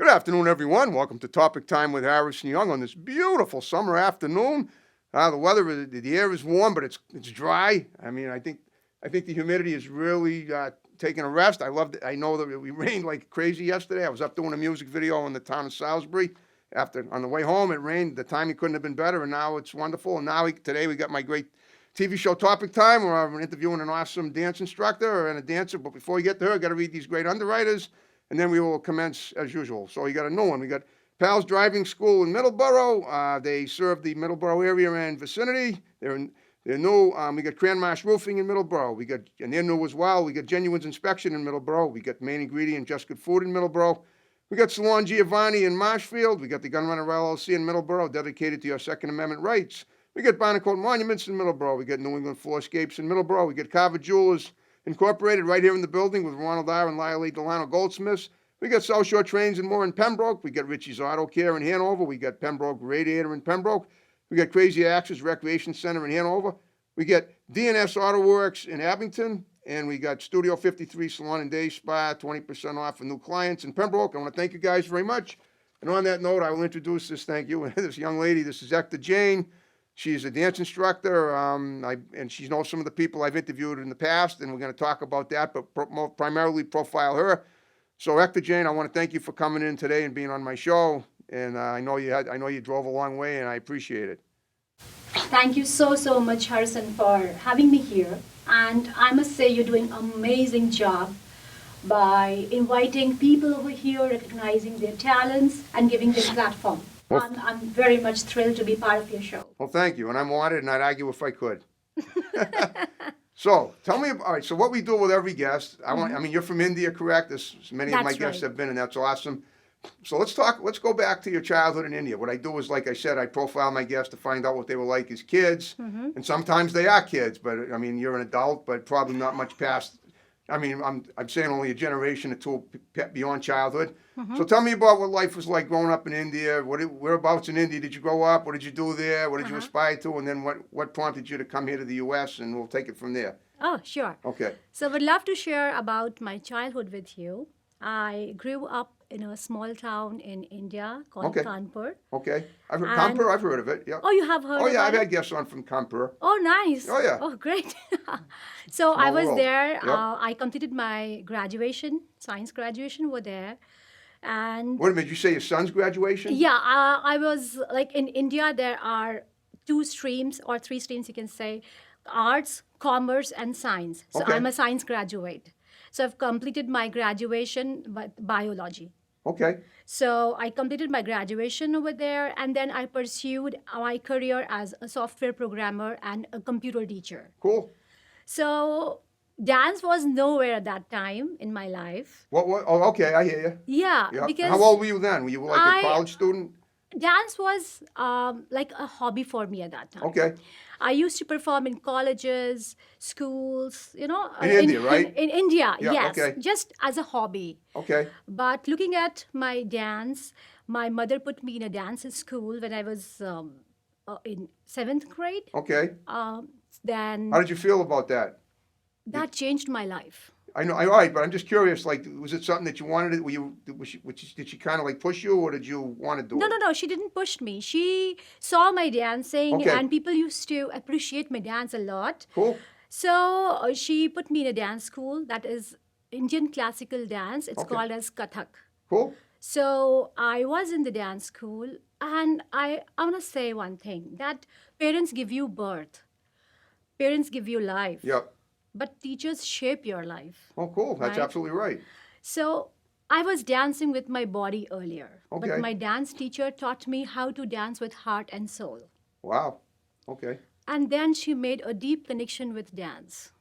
afternoon, everyone. Welcome to Topic Time with Harrison Young on this beautiful summer afternoon. The air is warm, but it's dry. I mean, I think the humidity is really taking a rest. I know that we rained like crazy yesterday. I was up doing a music video in the town of Salisbury. On the way home, it rained. The timing couldn't have been better, and now it's wonderful. And now today we got my great TV show Topic Time, where I'm interviewing an awesome dance instructor and a dancer. But before we get to her, I got to read these great underwriters, and then we will commence as usual. So you got a new one. We got Pals Driving School in Middleborough. They serve the Middleborough area and vicinity. They're new. We got Cranmarsh Roofing in Middleborough. And they're new as well. We got Genuine's Inspection in Middleborough. We got Main Ingredient Just Good Food in Middleborough. We got Salon Giovanni in Marshfield. We got the Gunrunner LLC in Middleborough, dedicated to your Second Amendment rights. We got Barnacote Monuments in Middleborough. We got New England Floorscapes in Middleborough. We got Carver Jewelers Incorporated right here in the building with Ronald R. and Lyle Delano Goldsmiths. We got South Shore Trains and more in Pembroke. We got Richie's Auto Care in Hanover. We got Pembroke Radiator in Pembroke. We got Crazy Axes Recreation Center in Hanover. We got DNS Auto Works in Abington. And we got Studio 53 Salon and Day Spa, 20% off for new clients in Pembroke. I want to thank you guys very much. And on that note, I will introduce this young lady. This is Ecta Jane. She's a dance instructor, and she knows some of the people I've interviewed in the past, and we're going to talk about that, but primarily profile her. So, Ecta Jane, I want to thank you for coming in today and being on my show. And I know you drove a long way, and I appreciate it. Thank you so much, Harrison, for having me here. And I must say you're doing an amazing job by inviting people over here, recognizing their talents, and giving them a platform. Well, I'm very much thrilled to be part of your show. Well, thank you. And I'm honored, and I'd argue if I could. So, tell me, all right, so what we do with every guest, I mean, you're from India, correct? As many of my guests have been, and that's awesome. So let's go back to your childhood in India. What I do is, like I said, I profile my guests to find out what they were like as kids. Mm-hmm. And sometimes they are kids, but I mean, you're an adult, but probably not much past. I mean, I'm saying only a generation or two beyond childhood. Mm-hmm. So tell me about what life was like growing up in India. Whereabouts in India did you grow up? What did you do there? What did you aspire to? And then what prompted you to come here to the U.S.? And we'll take it from there. Oh, sure. Okay. So I would love to share about my childhood with you. I grew up in a small town in India called Kanpur. Okay. Kanpur, I've heard of it. Yeah. Oh, you have heard of it? Oh, yeah, I've had guests on from Kanpur. Oh, nice. Oh, yeah. Oh, great. So I was there. Yep. I completed my graduation, science graduation over there. And wait a minute, you say your son's graduation? Yeah, I was, like, in India, there are 2 streams or 3 streams, you can say, arts, commerce, and science. So I'm a science graduate. So I've completed my graduation with biology. Okay. So I completed my graduation over there, and then I pursued my career as a software programmer and a computer teacher. Cool. So dance was nowhere at that time in my life. What? Oh, okay, I hear you. Yeah, yep. Because how old were you then? Were you like a college student? Dance was like a hobby for me at that time. Okay. I used to perform in colleges, schools, In India, right? In India, yeah, yes. Okay. Just as a hobby. Okay. But looking at my dance, my mother put me in a dance school when I was in 7th grade. Okay. Then. How did you feel about that? That changed my life. I know, all right, but I'm just curious. Like, was it something that you wanted? Did she kind of like push you, or did you want to do it? No. She didn't push me. She saw my dancing, and people used to appreciate my dance a lot. Cool. So she put me in a dance school that is Indian classical dance. It's called as Kathak. Cool. So I was in the dance school, and I want to say one thing, that parents give you birth. Parents give you life. Yep. But teachers shape your life. Oh, cool. That's right? absolutely right. So I was dancing with my body earlier. Okay. But my dance teacher taught me how to dance with heart and soul. Wow. Okay. And then she made a deep connection with dance.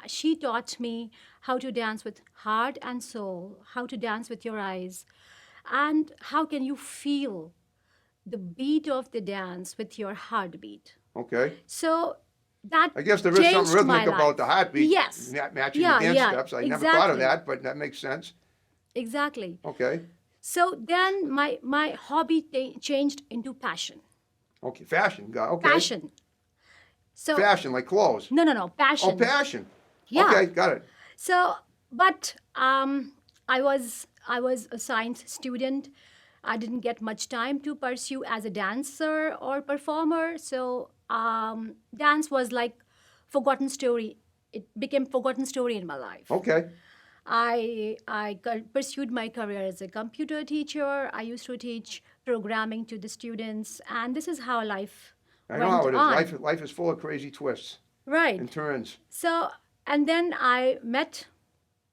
She taught me how to dance with heart and soul, how to dance with your eyes, and how can you feel the beat of the dance with your heartbeat. Okay. So that I guess there is something rhythmic about the heartbeat. Yes. Matching the dance steps. I never thought of that, but that makes sense. Exactly. Okay. So then my hobby changed into passion. Okay, fashion. Okay. Passion. So fashion, like clothes. No. Passion. Oh, passion. Yeah. Okay, got it. So, but I was I was a science student, I didn't get much time to pursue as a dancer or performer. So dance was like forgotten story. It became forgotten story in my life. Okay. I pursued my career as a computer teacher. I used to teach programming to the students, and this is how life I know went how it is. on. Life is full of crazy twists Right. and turns. So, and then I met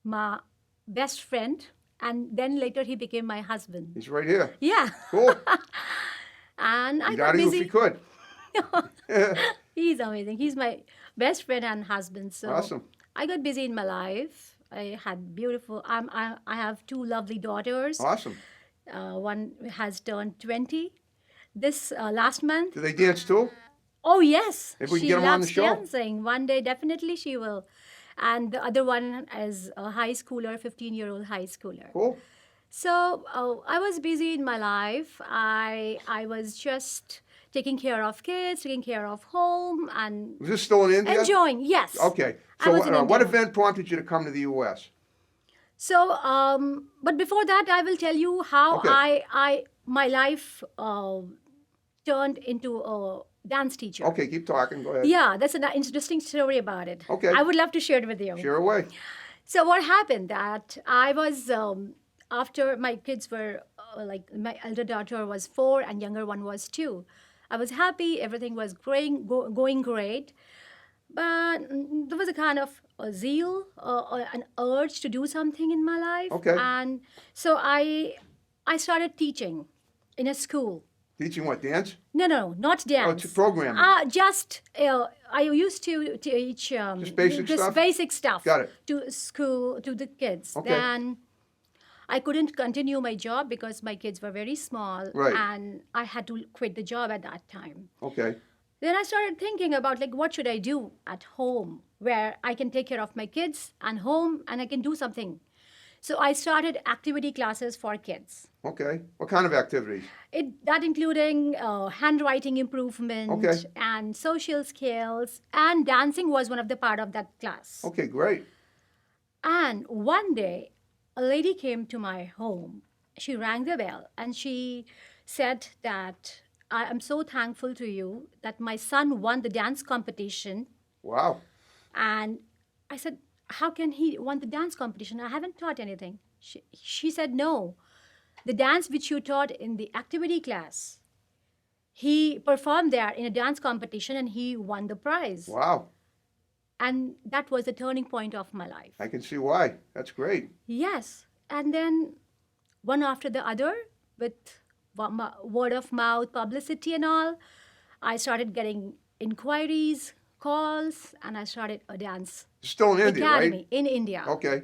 my best friend, and then later he became my husband. He's right here. Yeah. Cool. And I He'd got out of you if busy. he could. He's amazing. He's my best friend and husband. So Awesome. I got busy in my life. I had beautiful. I have two lovely daughters. Awesome. One has turned 20 this last month. Do they dance too? Oh yes, Maybe we can she get 'em on the loves show. dancing. One day, definitely she will. And the other one is a high schooler, 15-year-old high schooler. Cool. So I was busy in my life. I was just taking care of kids, taking care of home, and Was this still in India? enjoying. Yes. Okay. I So was in what India. event prompted you to come to the U.S.? So, but before that, I will tell you how Okay. my life turned into a dance teacher. Okay, keep talking. Go ahead. Yeah, that's an interesting story about it. Okay. I would love to share it with you. Share away. So what happened that I was after my kids were like my elder daughter was 4 and younger one was 2. I was happy, everything was going great, but there was a kind of a zeal, an urge to do something in my life, Okay. and so I started teaching in a school. Teaching what, dance? No, not dance. to programming. Just I used to teach Just basic stuff? basic stuff Got it. to school to the kids. Okay. Then I couldn't continue my job because my kids were very small, Right. and I had to quit the job at that time. Okay. Then I started thinking about like what should I do at home where I can take care of my kids and home and I can do something. So I started activity classes for kids. Okay. What kind of activities? That including handwriting improvement Okay. and social skills, and dancing was one of the part of that class. Okay, great. And one day, a lady came to my home. She rang the bell and she said that I am so thankful to you that my son won the dance competition. Wow. And I said, how can he won the dance competition? I haven't taught anything. She said, no. The dance which you taught in the activity class, he performed there in a dance competition and he won the prize. Wow. And that was the turning point of my life. I can see why. That's great. Yes. And then one after the other, with word of mouth publicity and all, I started getting inquiries, calls, and I started a dance Still in India, academy right? in India. Okay.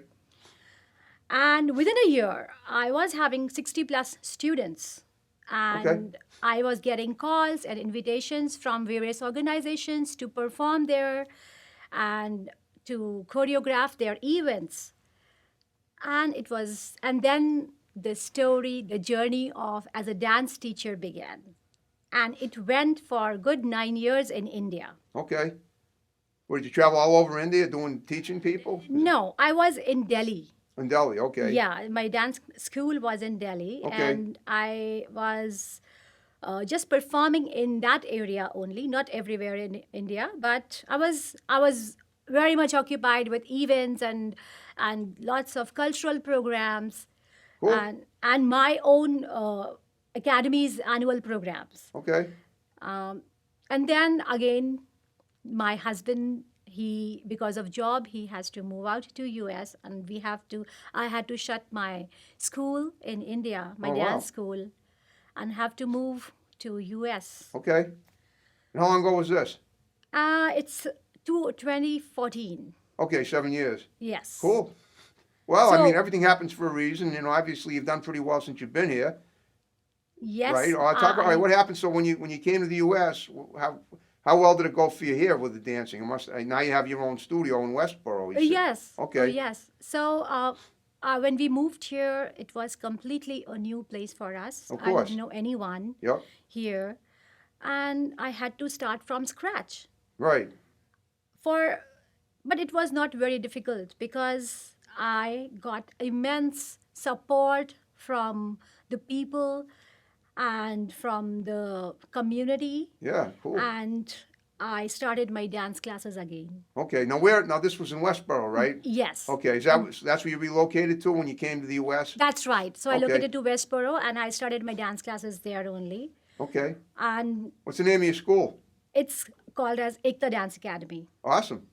And within a year, I was having 60 plus students. And I was getting calls and invitations from various organizations to perform there and to choreograph their events. And then the story, the journey of as a dance teacher began. And it went for a good 9 years in India. Okay. Where did you travel all over India teaching people? No, I was in Delhi. In Delhi, okay. Yeah, my dance school was in Delhi, Okay. and I was just performing in that area only, not everywhere in India. But I was very much occupied with events and lots of cultural programs, Cool. and my own academy's annual programs. Okay. And then again, my husband, because of job, he has to move out to US, and I had to shut my school in India, my Oh, wow. dance school, and have to move to US. Okay. And how long ago was this? It's 2014. Okay, 7 years. Yes. Cool. Well, I So- mean, everything happens for a reason. Obviously you've done pretty well since you've been here, Yes. right? All right, what happened? So when you came to the U.S., how well did it go for you here with the dancing? Now you have your own studio in Westboro. You said. Yes. Okay. Yes. So when we moved here, it was completely a new place for us. Of I course. didn't know anyone Yep. here, and I had to start from scratch. Right. But it was not very difficult because I got immense support from the people and from the community, Yeah, cool. and I started my dance classes again. Okay, now this was in Westboro, right? Yes. Okay, that's where you relocated to when you came to the US? That's right. So I Okay. located to Westboro and I started my dance classes there only. Okay. And What's the name of your school? it's called as Ekta Dance Academy. Awesome.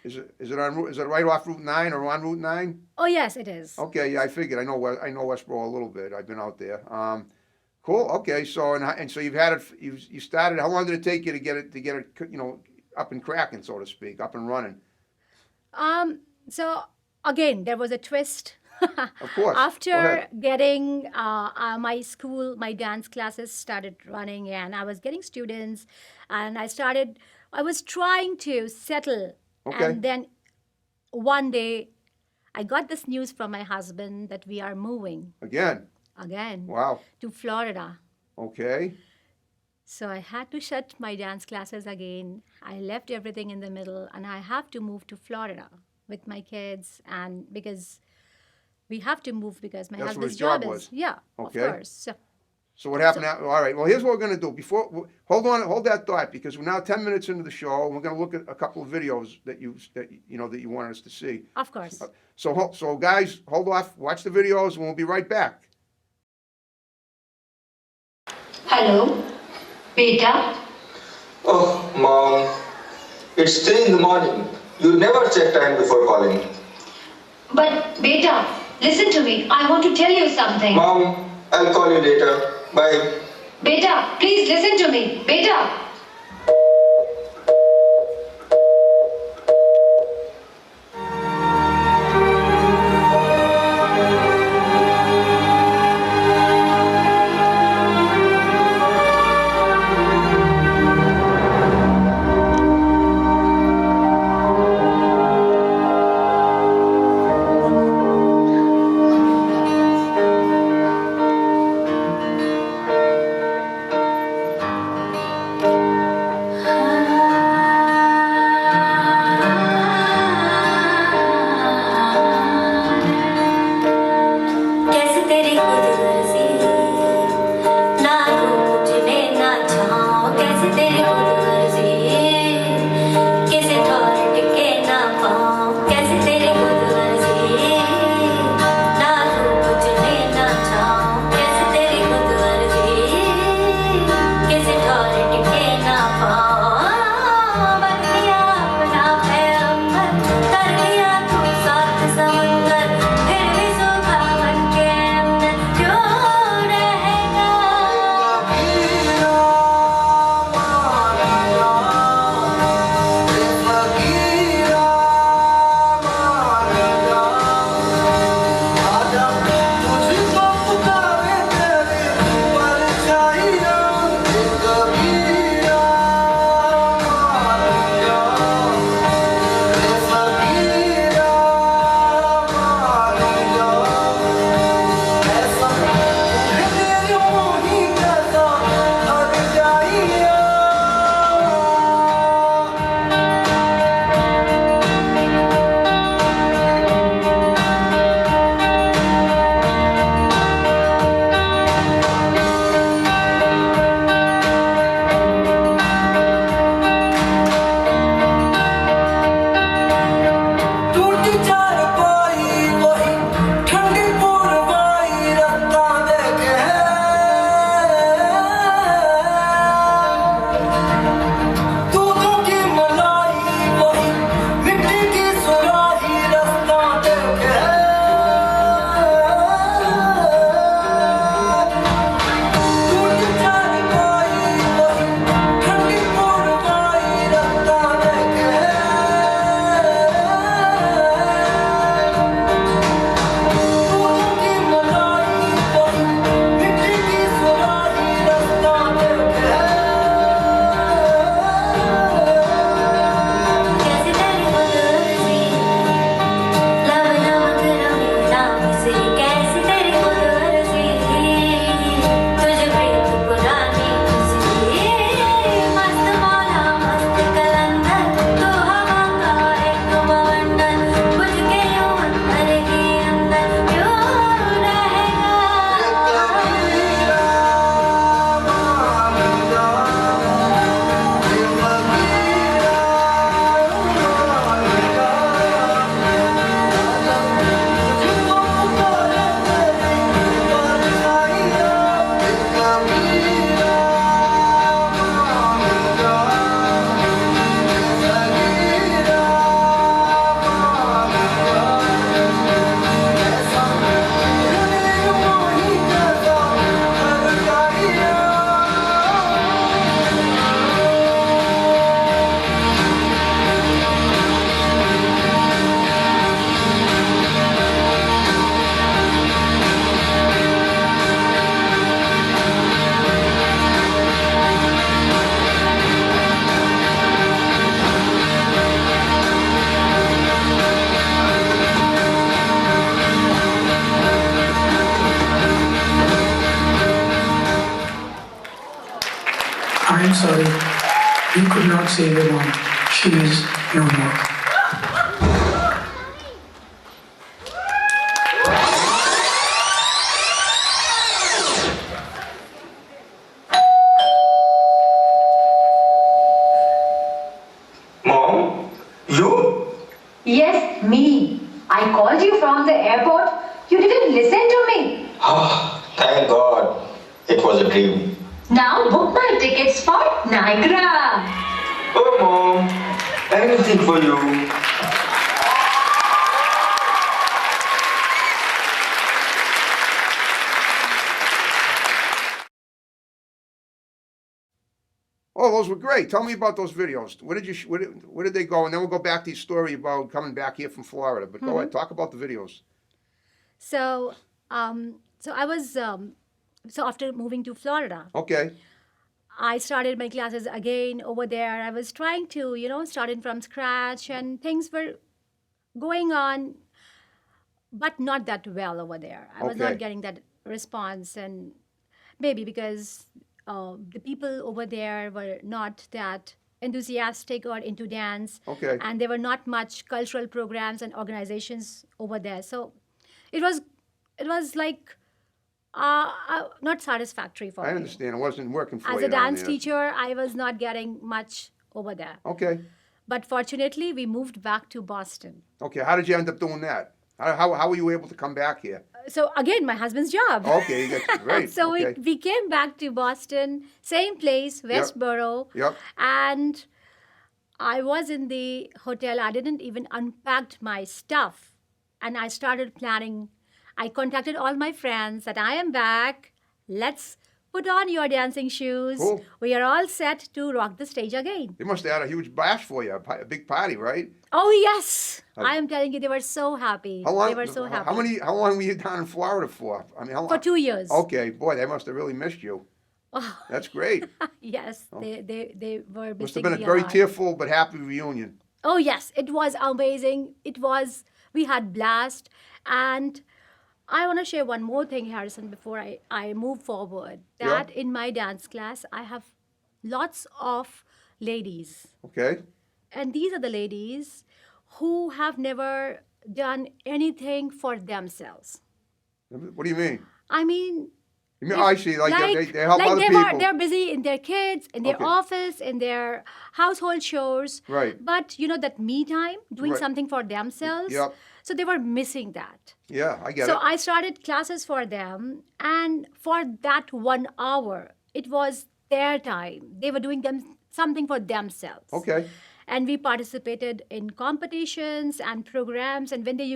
Is it right off Route 9 or on Route 9? Oh, yes, it is. Okay, yeah, I figured. I know Westboro a little bit. I've been out there. Cool. Okay, so and so you've had it. You started. How long did it take you to get it up and cracking, so to speak, up and running? So again, there was a twist. Of course. Go After ahead. getting my school, my dance classes started running, and I was getting students, and I was trying to settle. Okay. And then one day, I got this news from my husband that we are moving Again. again Wow. to Florida. Okay. So I had to shut my dance classes again. I left everything in the middle, and I have to move to Florida with my kids, and because we have to move because my That's what husband's his job is was. yeah, Okay. of course. So, So what happened now? All right. Well, here's what we're going to do. Hold that thought, because we're now 10 minutes into the show, and we're going to look at a couple of videos that you wanted us to see. of course. So guys, hold off. Watch the videos, and we'll be right back. Hello, beta. Oh, Mom. It's 3 in the morning. You never check time before calling. But beta, listen to me. I want to tell you something. Mom, I'll call you later. Bye. Beta, please listen to me. Beta. कैसे तेरी खुद गर्जी ना तू मुझने ना चाहो कैसे तेरी खुद गर्जी किसे ठोर टिके ना पाओ कैसे तेरी खुद गर्जी ना तू मुझने ना चाहो कैसे तेरी खुद गर्जी किसे ठोर टिके ना पाओ बन लिया अपना पैगंबर कर लिया तू साथ समुंदर फिर भी सूखा बन के अंदर क्यों रहेगा I am sorry. We could not save your mom. She is no more. Mom, you? Yes, me. I called you from the airport. You didn't listen to me. Ah, thank God. It was a dream. Now book my tickets for Niagara. Oh, Mom, anything for you. Oh, those were great. Tell me about those videos. Where did you? Where did they go? And then we'll go back to your story about coming back here from Florida. But go ahead, talk about the videos. So, so I was, so after moving to Florida, Okay. I started my classes again over there. I was trying to, starting from scratch, and things were going on, but not that well over there. I was Okay. not getting that response, and maybe because the people over there were not that enthusiastic or into dance, Okay. and there were not much cultural programs and organizations over there. So it was like not satisfactory for I me. understand. It wasn't working for As you a down dance there. teacher, I was not getting much over there. Okay. But fortunately, we moved back to Boston. Okay. How did you end up doing that? How were you able to come back here? So again, my husband's job. Okay, you got great. So okay. we came back to Boston, same place, Westboro. Yep. And I was in the hotel. I didn't even unpack my stuff. And I started planning. I contacted all my friends that I am back. Let's put on your dancing shoes. Cool. We are all set to rock the stage again. They must have had a huge bash for you, a big party, right? Oh, yes. I am telling you, they were so happy. How long? They were so happy. How long were you down in Florida for? I mean, how long? For 2 years. Okay, boy, they must have really missed you. Oh, That's great. yes, they were Must missing have been me a very lot. tearful but happy reunion. Oh, yes, it was amazing. We had blast. And I want to share one more thing, Harrison, before I move forward. Yeah. That in my dance class, I have lots of ladies. Okay. And these are the ladies who have never done anything for themselves. What do you mean? I mean, You mean, I see. Like, they help like other they people. they're busy in their kids, in their Okay. office, in their household chores. Right. But that me time, doing Right. something for themselves. Yep. So they were missing that. Yeah, I get So it. I started classes for them, and for that 1 hour, it was their time. They were doing something for themselves. Okay. And we participated in competitions and programs. And when they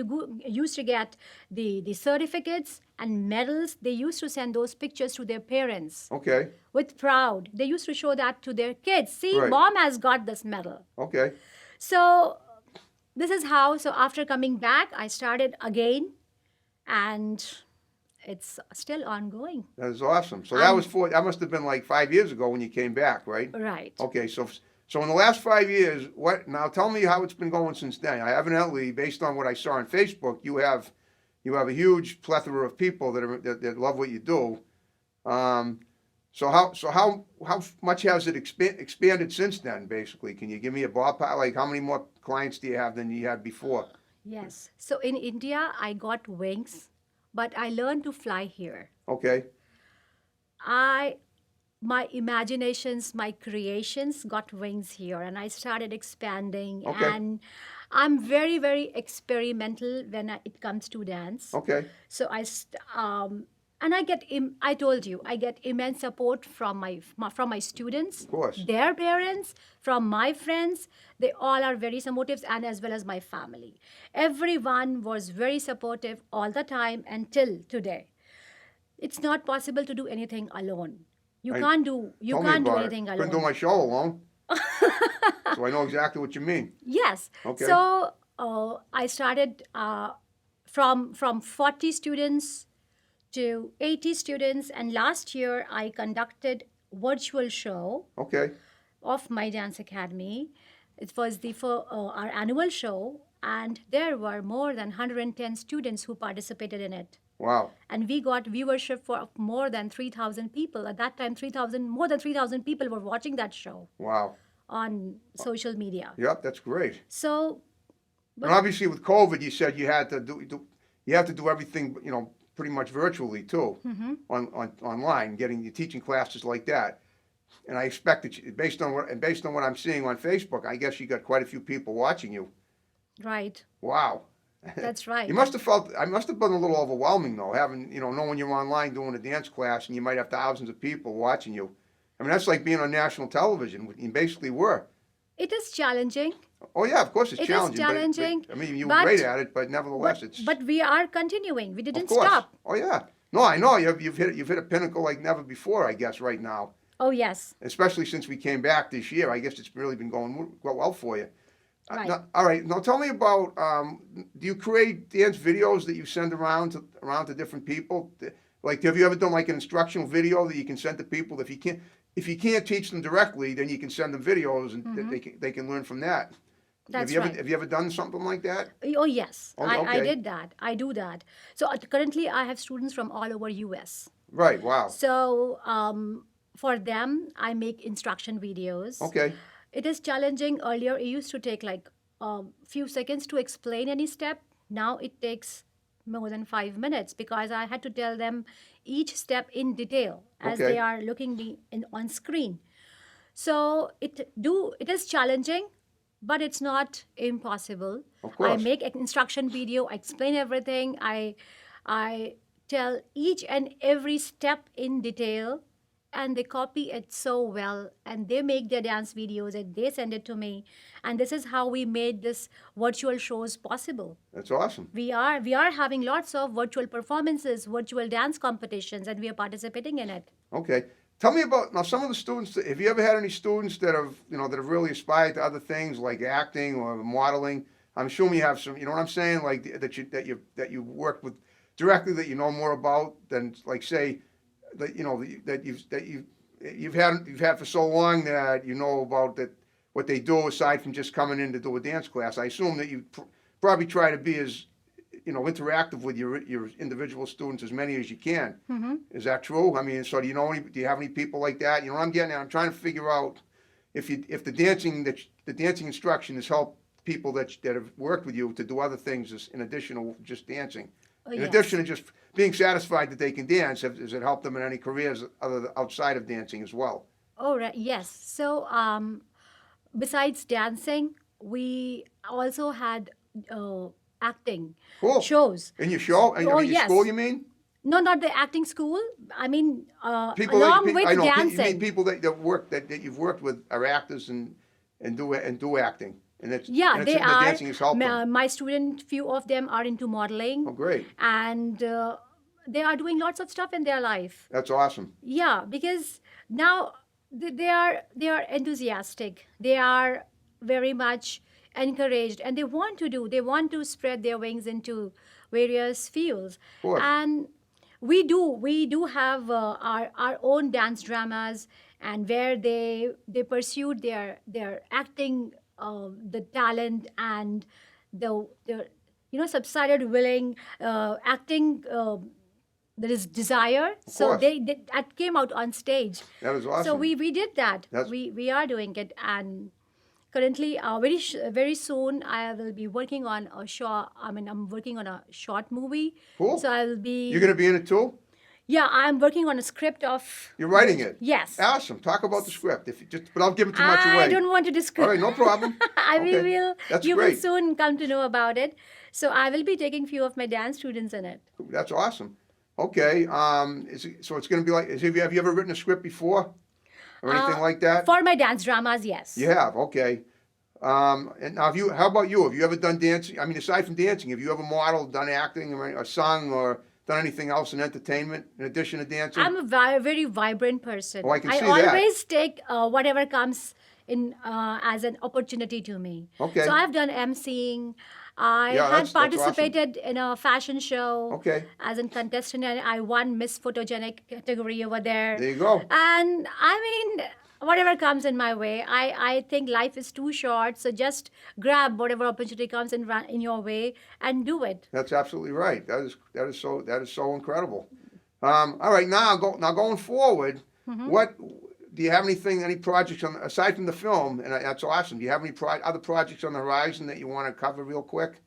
used to get the certificates and medals, they used to send those pictures to their parents Okay. with proud. They used to show that to their kids. See, Right. mom has got this medal. Okay. So this is how. So after coming back, I started again, and it's still ongoing. That is awesome. So that was that must have been like 5 years ago when you came back, right? Right. Okay, so in the last 5 years, now tell me how it's been going since then. I evidently, based on what I saw on Facebook, you have a huge plethora of people that love what you do. So how much has it expanded since then? Basically, can you give me a ballpark? Like how many more clients do you have than you had before? Yes. So in India, I got wings, but I learned to fly here. Okay. My imaginations, my creations got wings here, and I started expanding. Okay. And I'm very, very experimental when it comes to dance. Okay. So and I told you, I get immense support from my students, Of course. their parents, from my friends. They all are very supportive, and as well as my family. Everyone was very supportive all the time until today. It's not possible to do anything alone. You can't do Tell me about anything it. alone. Couldn't do my show alone. So I know exactly what you mean. Yes. Okay. So I started from 40 students to 80 students, and last year I conducted virtual show Okay. of my dance academy. It was for our annual show, and there were more than 110 students who participated in it. Wow. And we got viewership for more than 3,000 people. At that time, more than 3,000 people were watching that show Wow. on social media. Yep, that's great. So, And obviously with COVID, you said you had to you have to do everything, pretty much virtually too, online, teaching classes like that. And I expect that based on what I'm seeing on Facebook, I guess you got quite a few people watching you. right, Wow. that's right. I must have been a little overwhelming though, having, knowing you're online doing a dance class and you might have thousands of people watching you. I mean, that's like being on national television. You basically were. It is challenging. Oh yeah, of course it's It is challenging. challenging, I mean, you were but- great at it, but nevertheless, it's. But we are continuing. We Of didn't course. stop. Oh yeah. No, I know you've hit a pinnacle like never before. I guess right now, Oh, yes. especially since we came back this year. I guess it's really been going well for you. Right. All right. Now tell me about. Do you create dance videos that you send around to different people? Like, have you ever done like an instructional video that you can send to people? If you can't teach them directly, then you can send them videos and they can learn from that. That's have right. you ever done something like that? Oh, yes. Oh, I okay. did that. I do that. So currently I have students from all over US. Right. Wow. So for them, I make instruction videos. Okay. It is challenging. Earlier, it used to take like a few seconds to explain any step. Now it takes more than 5 minutes because I had to tell them each step in detail as Okay. they are looking me on screen. So it is challenging, but it's not impossible. Of I course. make an instruction video. I explain everything. I tell each and every step in detail, and they copy it so well, and they make their dance videos and they send it to me. And this is how we made this virtual shows possible. That's awesome. We are having lots of virtual performances, virtual dance competitions, and we are participating in it. Okay. Tell me about now some of the students. Have you ever had any students that have really aspired to other things like acting or modeling? I'm assuming you have some. You know what I'm saying? Like that you worked with directly that you know more about than like say that you've had for so long that you know about that what they do aside from just coming in to do a dance class. I assume that you probably try to be as interactive with your individual students as many as you can. Mm-hmm. Is that true? I mean, so do you have any people like that? You know what I'm getting at? I'm trying to figure out if the dancing instruction has helped people that have worked with you to do other things in addition to just dancing. Oh, In yes. addition to just being satisfied that they can dance, has it helped them in any careers outside of dancing as well? Oh, right. Yes. So besides dancing, we also had acting Cool. shows. In your show? In Oh, your yes. school, you mean? No, not the acting school. I mean, People along that, with I know, dancing. you mean people that you've worked with are actors and do acting. And it's, Yeah, and it's they the are. dancing has helped them. My student, few of them are into modeling. Oh, great. And they are doing lots of stuff in their life. That's awesome. Yeah, because now they are enthusiastic. They are very much encouraged, and they want to spread their wings into various fields. Of course. And we do have our own dance dramas, and where they pursued their acting, the talent and the subsided willing acting. There is desire, so course. they that came out on stage. That is awesome. So we did that. That's- We are doing it, and currently, very soon, I will be working on a short. I mean, I'm working on a short movie. Cool. So I will be. You're going to be in it too? Yeah, I'm working on a script of. You're writing it? Yes. Awesome. Talk about the script. But I'll give it too much away. I don't want to describe. All right, no problem. We Okay. will. That's You will great. soon come to know about it. So I will be taking few of my dance students in it. That's awesome. Okay. So it's going to be like, have you ever written a script before? Or anything like that? For my dance dramas, yes. You have, okay. And now how about you? Have you ever done dancing? I mean, aside from dancing, have you ever modeled, done acting, or sung, or done anything else in entertainment in addition to dancing? I'm a very vibrant person. Oh, I can see that. always take whatever comes in as an opportunity to me. Okay. So I've done emceeing. I Yeah, had that's awesome. participated in a fashion show. Okay. As a contestant, and I won Miss Photogenic category over there. There you go. And I mean, whatever comes in my way. I think life is too short, so just grab whatever opportunity comes in your way and do it. That's absolutely right. That is so incredible. All right, now going forward, what do you have any projects on aside from the film? And that's awesome. Do you have any other projects on the horizon that you want to cover real quick?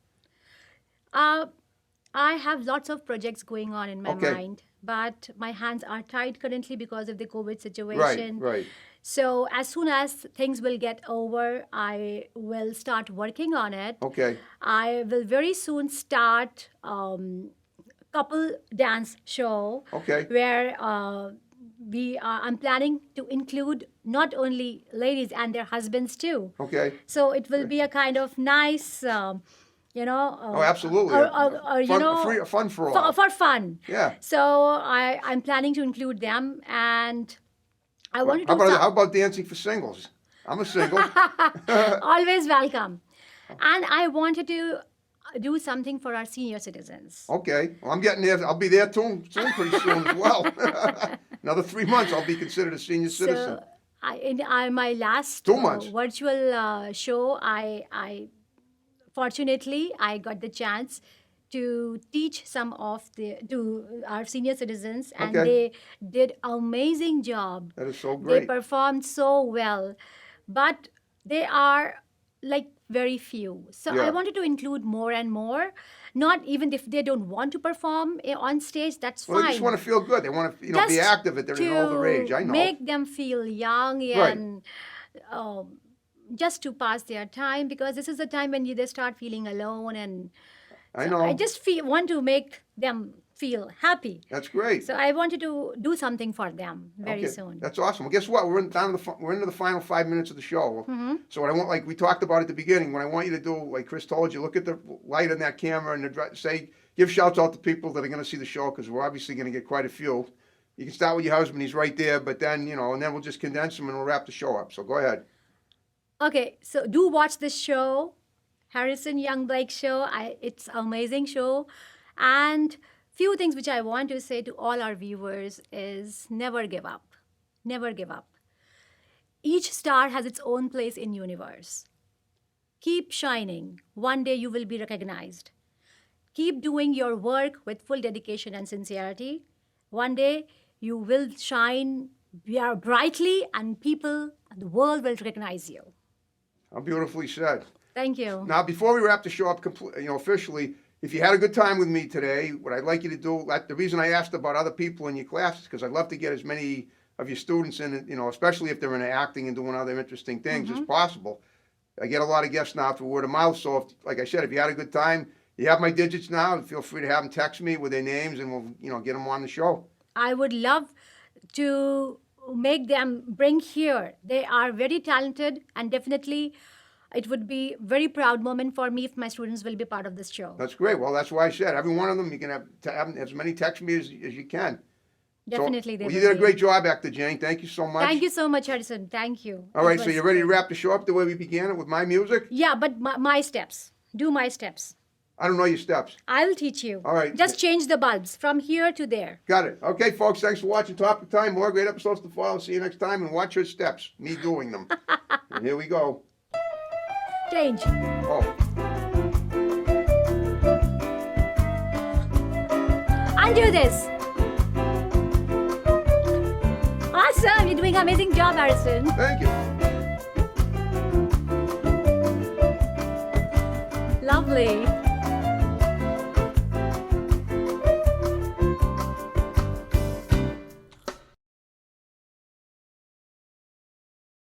I have lots of projects going on in my Okay. mind, but my hands are tied currently because of the COVID situation. Right. So as soon as things will get over, I will start working on it. Okay. I will very soon start couple dance show Okay. where I'm planning to include not only ladies and their husbands too. Okay. So it will be a kind of nice, Oh, absolutely. Fun for all. for fun. Yeah. So I'm planning to include them, and I want to How do about dancing for singles? I'm a single. always welcome. And I wanted to do something for our senior citizens. Okay. Well, I'm getting there. I'll be there soon pretty soon as well. Another 3 months, I'll be considered a senior citizen. So in my last 2 months. virtual show, I fortunately I got the chance to teach to our senior citizens, and Okay. they did amazing job. That is so They great. performed so well, but they are like very few. So Yeah. I wanted to include more and more. Not even if they don't want to perform on stage, that's Well, fine. they just want to feel good. They want to, be Just active at their older age. I know. Make them feel young Right. and just to pass their time, because this is the time when they start feeling alone, and I so know. I just want to make them feel happy. That's great. So I wanted to do something for them very Okay, soon. That's awesome. Well, guess what? We're into the final 5 minutes of the show. Mm-hmm. So what I want, like we talked about at the beginning, what I want you to do, like Chris told you, look at the light on that camera and give shouts out to people that are going to see the show, because we're obviously going to get quite a few. You can start with your husband; he's right there. But then and then we'll just condense them and we'll wrap the show up. So go ahead. Okay, so do watch this show, Harrison Young Blake show. It's an amazing show. And few things which I want to say to all our viewers is never give up. Never give up. Each star has its own place in universe. Keep shining. One day you will be recognized. Keep doing your work with full dedication and sincerity. One day you will shine brightly, and the world will recognize you. How beautifully said. Thank you. Now, before we wrap the show up, officially, if you had a good time with me today, what I'd like you to do, the reason I asked about other people in your class is because I'd love to get as many of your students in, especially if they're into acting and doing other interesting things as possible. I get a lot of guests now through word of mouth. So, like I said, if you had a good time, you have my digits now. Feel free to have them text me with their names, and we'll, get them on the show. I would love to make them bring here. They are very talented, and definitely it would be a very proud moment for me if my students will be part of this show. That's great. Well, that's why I said every one of them, you can have as many text me as you can. Definitely. So, you did a great job, Actor Jane. Thank you so much. Thank you so much, Harrison. Thank you. All right, so you ready to wrap the show up the way we began it with my music? Yeah, but my steps. Do my steps. I don't know your steps. I'll teach you. All right. Just change the bulbs from here to there. Got it. Okay, folks, thanks for watching Topic Time. More great episodes to follow. See you next time, and watch your steps. Me doing them. And here we go. Change. Oh. Undo this. Awesome. You're doing an amazing job, Harrison. Thank you. Lovely.